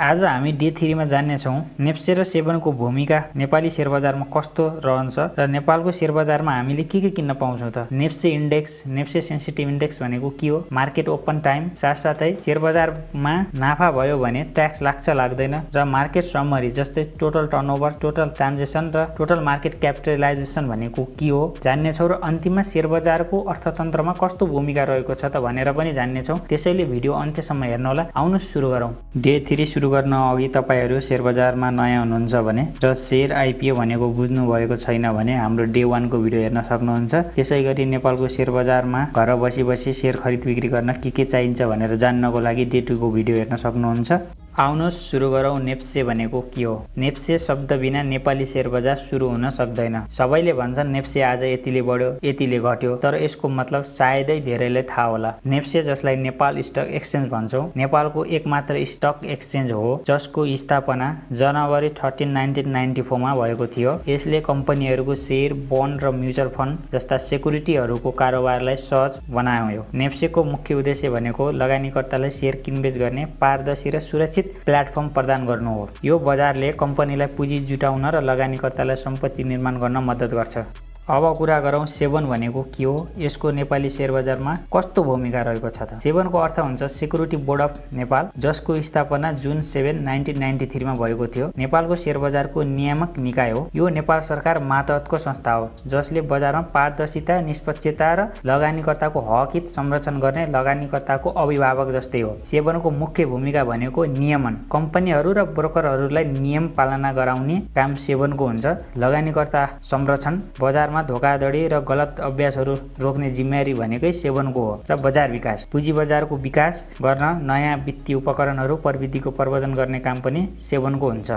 आज हामी डे 3 मा जान्नेछौँ नेप्से र सेभनको भूमिका नेपाली शेयर बजारमा कस्तो रहन्छ र नेपालको शेयर बजारमा हामीले के किन्न पाउँछौँ त। NEPSE index, NEPSE sensitive index भनेको के हो, मार्केट ओपन टाइम, साथसाथै शेयर बजारमा नाफा भयो भने ट्याक्स लाग्छ लाग्दैन र मार्केट समरी जस्तै टोटल टर्नओभर, टोटल ट्रान्जेक्सन र टोटल मार्केट क्यापिटलाइजेसन भनेको के हो जान्नेछौँ र अन्तिममा शेयर बजारको अर्थतन्त्रमा कस्तो भूमिका रहेको छ त भनेर पनि जान्नेछौँ। त्यसैले भिडियो अन्त्यसम्म हेर्नुहोला। आउनुहोस् सुरु गरौँ। डे 3 सुरु गर्न अघि तपाईहरु शेयर बजारमा नयाँ हुनुहुन्छ भने र शेयर आइपीओ भनेको बुझ्नु भएको छैन भने हाम्रो डे 1 को भिडियो हेर्न सक्नुहुन्छ। त्यसैगरी नेपालको शेयर बजारमा घर बसी शेयर खरिद बिक्री गर्न के चाहिन्छ भनेर जान्नको लागि डे 2 को भिडियो हेर्न सक्नुहुन्छ। आउनुहोस् सुरु गरौँ। नेप्से भनेको के हो? नेप्से शब्द बिना नेपाली शेयर बजार सुरु हुन सक्दैन। सबैले भन्छन् नेप्से आज यतिले बढ्यो, यतिले घट्यो, तर यसको मतलब सायदै धेरैलाई थाहा होला। नेप्से जसलाई नेपाल स्टक एक्सचेन्ज भन्छौं, नेपालको एकमात्र स्टक एक्सचेन्ज हो जसको स्थापना जनवरी 13, 1994 मा भएको थियो। यसले कम्पनीहरूको शेयर, बन्ड र म्युचुअल फन्ड जस्ता सेक्युरिटीहरूको कारोबारलाई सहज बनायो। नेप्सेको मुख्य उद्देश्य भनेको लगानीकर्तालाई शेयर किनबेच गर्ने पारदर्शी र सुरक्षित प्लेटफर्म प्रदान गर्नु हो। यो बजारले कम्पनीलाई पुँजी जुटाउन र लगानीकर्तालाई सम्पत्ति निर्माण गर्न मद्दत गर्छ। अब कुरा गरौँ सेभन भनेको के हो, यसको नेपाली शेयर बजारमा कस्तो भूमिका रहेको छ त। सेभनको अर्थ हुन्छ सेक्युरिटी बोर्ड अफ नेपाल, जसको स्थापना जुन 7, 1993 मा भएको थियो। नेपालको शेयर बजारको नियामक निकाय हो। यो नेपाल सरकार मातहतको संस्था हो जसले बजारमा पारदर्शिता, निष्पक्षता र लगानीकर्ताको हक हित संरक्षण गर्ने लगानीकर्ताको अभिभावक जस्तै हो। सेभनको मुख्य भूमिका भनेको नियमन, कम्पनीहरू र ब्रोकरहरूलाई नियम पालना गराउने काम सेभनको हुन्छ। लगानीकर्ता संरक्षण, बजारमा धोखाधडी र गलत अभ्यासहरू रोक्ने जिम्मेवारी भनेकै सेभनको हो। र बजार विकास, पुँजी बजारको विकास गर्न नयाँ वित्तीय उपकरणहरू, प्रविधिको प्रवर्धन गर्ने काम पनि सेभनको हुन्छ।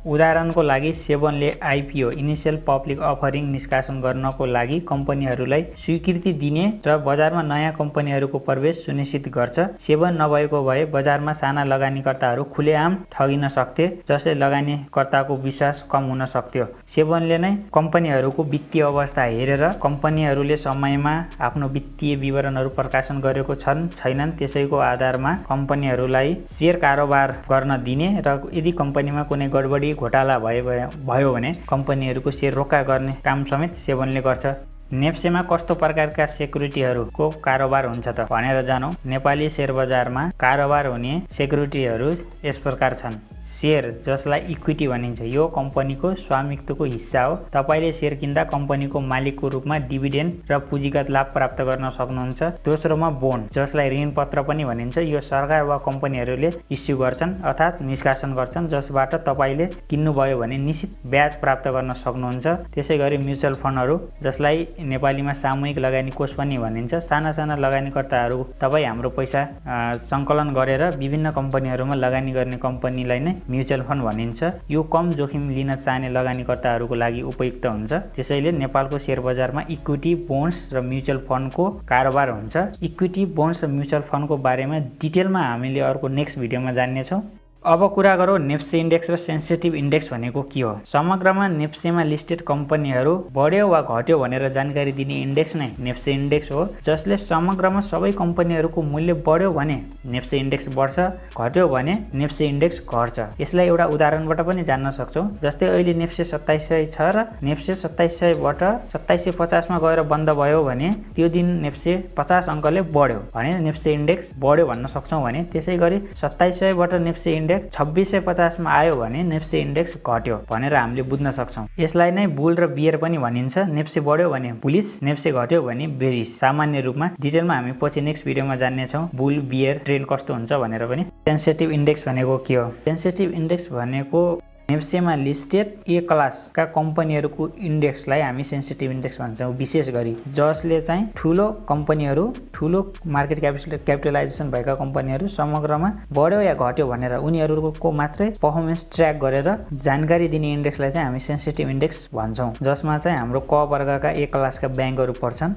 उदाहरणको लागि सेभनले आइपीओ इनिशियल पब्लिक अफरिङ निष्कासन गर्नको लागि कम्पनीहरूलाई स्वीकृति दिने र बजारमा नयाँ कम्पनीहरूको प्रवेश सुनिश्चित गर्छ। सेभन नभएको भए बजारमा साना लगानीकर्ताहरू खुलेआम ठगिन सक्थे, जसले लगानीकर्ताको विश्वास कम हुन सक्थ्यो। सेभनले नै कम्पनीहरूको वित्तीय अवस्था हेरेर कम्पनीहरूले समयमा आफ्नो वित्तीय विवरणहरू प्रकाशन गरेको छन् छैनन् त्यसैको आधारमा कम्पनीहरूलाई शेयर कारोबार गर्न दिने र यदि कम्पनीमा कुनै गडबडी घोटाला भयो भने कम्पनीहरूको शेयर रोका गर्ने काम समेत सेभनले गर्छ। नेप्सेमा कस्तो प्रकारका सेक्युरिटीहरूको कारोबार हुन्छ त भनेर जानौँ। नेपाली शेयर बजारमा कारोबार हुने सेक्युरिटीहरू यस प्रकार छन्। शेयर जसलाई इक्विटी भनिन्छ, यो कम्पनीको स्वामित्वको हिस्सा हो। तपाईले शेयर किन्दा कम्पनीको मालिकको रूपमा डिभिडेन्ड र पुँजीगत लाभ प्राप्त गर्न सक्नुहुन्छ। दोस्रोमा बोन्ड, जसलाई ऋण पत्र पनि भनिन्छ, यो सरकार वा कम्पनीहरूले इस्यु गर्छन् अर्थात् निष्कासन गर्छन्, जसबाट तपाईले किन्नुभयो भने निश्चित ब्याज प्राप्त गर्न सक्नुहुन्छ। त्यसैगरी म्युचुअल फन्डहरू, जसलाई नेपालीमा सामूहिक लगानी कोष पनि भनिन्छ, साना लगानीकर्ताहरू तपाई हाम्रो पैसा सङ्कलन गरेर विभिन्न कम्पनीहरूमा लगानी गर्ने कम्पनीलाई नै म्युचुअल फन्ड भनिन्छ। यो कम जोखिम लिन चाहने लगानीकर्ताहरूको लागि उपयुक्त हुन्छ। त्यसैले नेपालको शेयर बजारमा इक्विटी, बोन्ड्स र म्युचुअल फन्डको कारोबार हुन्छ। इक्विटी, बोन्ड्स र म्युचुअल फन्डको बारेमा डिटेलमा हामीले अर्को नेक्स्ट भिडियोमा जान्नेछौँ। अब कुरा गरौँ नेप्से इन्डेक्स र सेन्सिटिभ इन्डेक्स भनेको के हो। समग्रमा नेप्सेमा लिस्टेड कम्पनीहरू बढ्यो वा घट्यो भनेर जानकारी दिने इन्डेक्स नै नेप्से इन्डेक्स हो, जसले समग्रमा सबै कम्पनीहरूको मूल्य बढ्यो भने नेप्से इन्डेक्स बढ्छ, घट्यो भने नेप्से इन्डेक्स घट्छ। यसलाई एउटा उदाहरणबाट पनि जान्न सक्छौँ। जस्तै अहिले नेप्से 2700 छ र नेप्से 2700बाट 2750 मा गएर बन्द भयो भने त्यो दिन नेप्से 50 अङ्कले बढ्यो भने नेप्से इन्डेक्स बढ्यो भन्न सक्छौँ भने, त्यसैगरी 2700बाट नेप्से इन्डेक्स 2650 मा आयो भने नेप्से इन्डेक्स घट्यो भनेर हामीले बुझ्न सक्छौँ। यसलाई नै बुल र बियर पनि भनिन्छ। नेप्से बढ्यो भने बुलिस, नेप्से घट्यो भने बेरिस। सामान्य रूपमा डिटेलमा हामी पछि नेक्स्ट भिडियोमा जान्नेछौँ बुल बियर ट्रेन्ड कस्तो हुन्छ भनेर पनि। सेन्सिटिभ इन्डेक्स भनेको के हो? सेन्सिटिभ इन्डेक्स भनेको नेप्सेमा लिस्टेड ए क्लासका कम्पनीहरूको इन्डेक्सलाई हामी सेन्सिटिभ इन्डेक्स भन्छौँ। विशेष गरी जसले चाहिँ ठुलो कम्पनीहरू, ठुलो मार्केट क्यापिटलाइजेसन भएका कम्पनीहरू समग्रमा बढ्यो या घट्यो भनेर उनीहरूको मात्रै पर्फर्मेन्स ट्र्याक गरेर जानकारी दिने इन्डेक्सलाई चाहिँ हामी सेन्सिटिभ इन्डेक्स भन्छौँ, जसमा चाहिँ हाम्रो क वर्गका ए क्लासका ब्याङ्कहरू पर्छन्।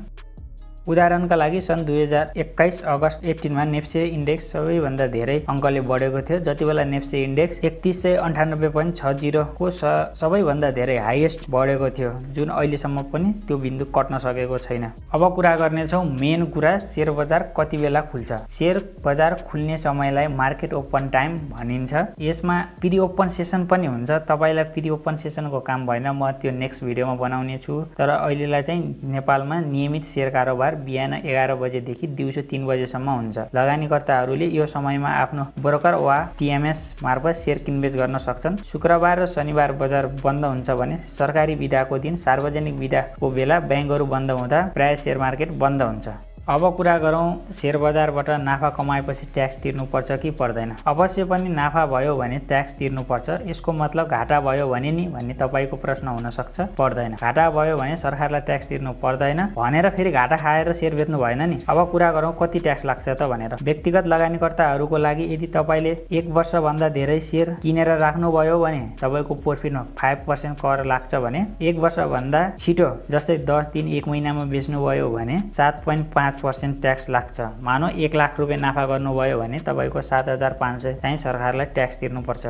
उदाहरणका लागि सन् 2021 अगस्त 18 मा नेप्से इन्डेक्स सबैभन्दा धेरै अङ्कले बढेको थियो, जति बेला नेप्से इन्डेक्स 3198.60 को सबैभन्दा धेरै हाईएस्ट बढेको थियो, जुन अहिलेसम्म पनि त्यो बिन्दु कट्न सकेको छैन। अब कुरा गर्नेछौँ मेन कुरा, शेयर बजार कति बेला खुल्छ। शेयर बजार खुल्ने समयलाई मार्केट ओपन टाइम भनिन्छ। यसमा प्री ओपन सेसन पनि हुन्छ। तपाईलाई प्री ओपन सेसनको काम भएन, म त्यो नेक्स्ट भिडियोमा बनाउने छु। तर अहिलेलाई चाहिँ नेपालमा नियमित शेयर कारोबार बिहान 11 बजेदेखि दिउँसो 3 बजेसम्म हुन्छ। लगानीकर्ताहरूले यो समयमा आफ्नो ब्रोकर वा टिएमएस मार्फत शेयर किनबेच गर्न सक्छन्। शुक्रबार र शनिबार बजार बन्द हुन्छ भने सरकारी बिदाको दिन, सार्वजनिक बिदाको बेला बैंकहरू बन्द हुँदा प्राय शेयर मार्केट बन्द हुन्छ। अब कुरा गरौँ शेयर बजारबाट नाफा कमाएपछि ट्याक्स तिर्नुपर्छ कि पर्दैन। अवश्य पनि नाफा भयो भने ट्याक्स तिर्नुपर्छ। यसको मतलब घाटा भयो भने नि भन्ने तपाईको प्रश्न हुन सक्छ। पर्दैन। घाटा भयो भने सरकारलाई ट्याक्स तिर्नु पर्दैन भनेर फेरि घाटा खाएर शेयर बेच्नु भएन नि। अब कुरा गरौँ कति ट्याक्स लाग्छ त भनेर। व्यक्तिगत लगानीकर्ताहरूको लागि यदि तपाईले 1 वर्षभन्दा धेरै शेयर किनेर राख्नुभयो भने तपाईको प्रोफिटमा 5% कर लाग्छ भने 1 वर्षभन्दा छिटो जस्तै 10 दिन 1 महिनामा बेच्नुभयो भने 7.5% ट्याक्स लाग्छ। मानौ 1 लाख रुपैयाँ नाफा गर्नुभयो भने तपाईको 7500 चाहिँ सरकारलाई ट्याक्स तिर्नुपर्छ।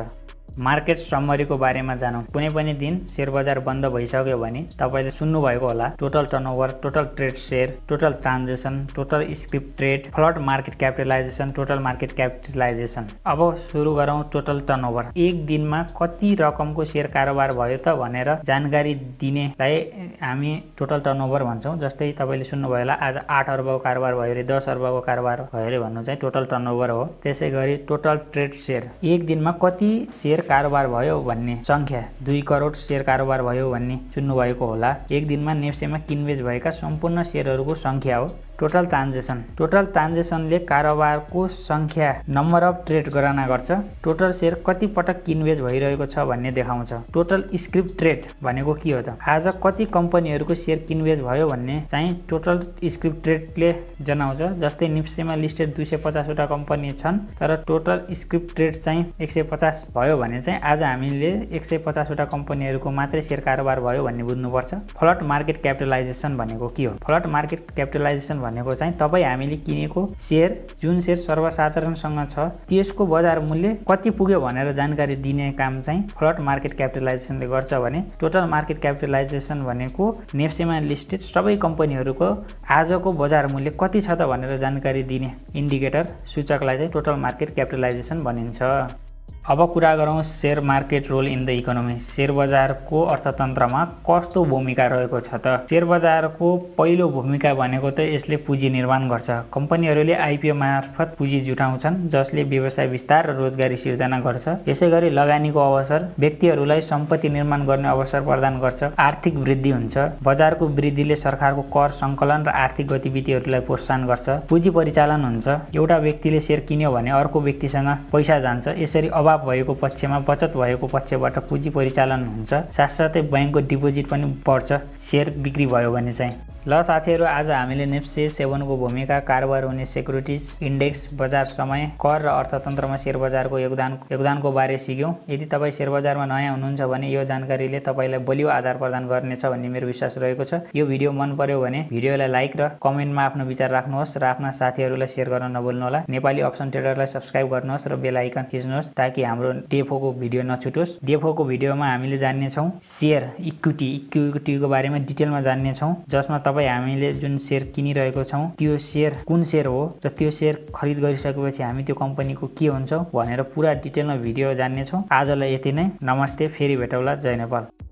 मार्केट समरीको बारेमा जानौँ। कुनै पनि दिन शेयर बजार बन्द भइसक्यो भने तपाईले सुन्नुभएको होला total turnover, total trade share, total transaction, total script trade, float market capitalisation, total market capitalisation. अब सुरु गरौँ टोटल टर्नओभर। एक दिनमा कति रकमको शेयर कारोबार भयो त भनेर जानकारी दिनेलाई हामी टोटल टर्नओभर भन्छौँ। जस्तै तपाईले सुन्नुभयो होला आज 8 अर्बको कारोबार भयो रे, 10 अर्बको कारोबार भयो रे भन्नु चाहिँ टोटल टर्नओभर हो। त्यसैगरी टोटल ट्रेड शेयर, एक दिनमा कति शेयर कारोबार भयो भन्ने संख्या, 2 करोड शेयर कारोबार भयो भन्ने सुन्नुभएको होला। एक दिनमा नेप्सेमा किनबेच भएका सम्पूर्ण शेयरहरूको संख्या हो। टोटल ट्रान्जेक्सन, टोटल ट्रान्जेक्सनले कारोबारको संख्या नम्बर अफ ट्रेड गणना गर्छ। टोटल शेयर कति पटक किनबेच भइरहेको छ भन्ने देखाउँछ। टोटल स्क्रिप्ट ट्रेड भनेको के हो त? आज कति कम्पनीहरूको शेयर किनबेच भयो भन्ने चाहिँ टोटल स्क्रिप्ट ट्रेडले जनाउँछ। जस्तै नेप्सेमा लिस्टेड 250 वटा कम्पनी छन्, तर टोटल स्क्रिप्ट ट्रेड चाहिँ 150 भयो भने चाहिँ आज हामीले 150 वटा कम्पनीहरूको मात्रै शेयर कारोबार भयो भन्ने बुझ्नुपर्छ। फ्लोट मार्केट क्यापिटलाइजेसन भनेको के हो? फ्लोट मार्केट क्यापिटलाइजेसन भनेको चाहिँ तपाईँ हामीले किनेको शेयर, जुन शेयर सर्वसाधारणसँग छ त्यसको बजार मूल्य कति पुग्यो भनेर जानकारी दिने काम चाहिँ फ्लोट मार्केट क्यापिटलाइजेसनले गर्छ भने टोटल मार्केट क्यापिटलाइजेसन भनेको नेप्सेमा लिस्टेड सबै कम्पनीहरूको आजको बजार मूल्य कति छ त भनेर जानकारी दिने इन्डिकेटर सूचकलाई चाहिँ टोटल मार्केट क्यापिटलाइजेसन भनिन्छ। अब कुरा गरौँ share market role in the economy. Share बजारको अर्थतन्त्रमा कस्तो भूमिका रहेको छ त? शेयर बजारको पहिलो भूमिका भनेको त यसले पुँजी निर्माण गर्छ। कम्पनीहरूले आइपिओ मार्फत पुँजी जुटाउँछन् जसले व्यवसाय विस्तार र रोजगारी सिर्जना गर्छ। यसैगरी लगानीको अवसर, व्यक्तिहरूलाई सम्पत्ति निर्माण गर्ने अवसर प्रदान गर्छ। आर्थिक वृद्धि हुन्छ। बजारको वृद्धिले सरकारको कर सङ्कलन र आर्थिक गतिविधिहरूलाई प्रोत्साहन गर्छ। पुँजी परिचालन हुन्छ। एउटा व्यक्तिले शेयर किन्यो भने अर्को व्यक्तिसँग पैसा जान्छ। यसरी अभाव भएको पक्षमा बचत भएको पक्षबाट पुँजी परिचालन हुन्छ। साथसाथै बैंकको डिपोजिट पनि बढ्छ शेयर बिक्री भयो भने चाहिँ। ल साथीहरू, आज हामीले नेप्से 7 को भूमिका, कारोबार हुने सेक्युरिटिज, इन्डेक्स, बजार समय, कर र अर्थतन्त्रमा शेयर बजारको योगदानको बारे सिक्यौँ। यदि तपाईँ शेयर बजारमा नयाँ हुनुहुन्छ भने यो जानकारीले तपाईँलाई बलियो आधार प्रदान गर्नेछ भन्ने मेरो विश्वास रहेको छ। यो भिडियो मन पर्यो भने भिडियोलाई लाइक र कमेन्टमा आफ्नो विचार राख्नुहोस् र आफ्ना साथीहरूलाई शेयर गर्न नभुल्नुहोला। नेपाली अप्सन ट्रेडरलाई सब्स्क्राइब गर्नुहोस् र बेल आइकन थिच्नुहोस् ताकि हाम्रो डेफोको भिडियो नछुटोस्। डेफोको भिडियोमा हामीले जान्नेछौँ शेयर इक्विटीको बारेमा डिटेलमा जान्नेछौँ, जसमा तपाईँ हामीले जुन शेयर किनिरहेको छौँ त्यो शेयर कुन शेयर हो र त्यो शेयर खरिद गरिसकेपछि हामी त्यो कम्पनीको के हुन्छौँ भनेर पुरा डिटेलमा भिडियो जान्नेछौँ। आजलाई यति नै। नमस्ते, फेरि भेटौँला। जय नेपाल।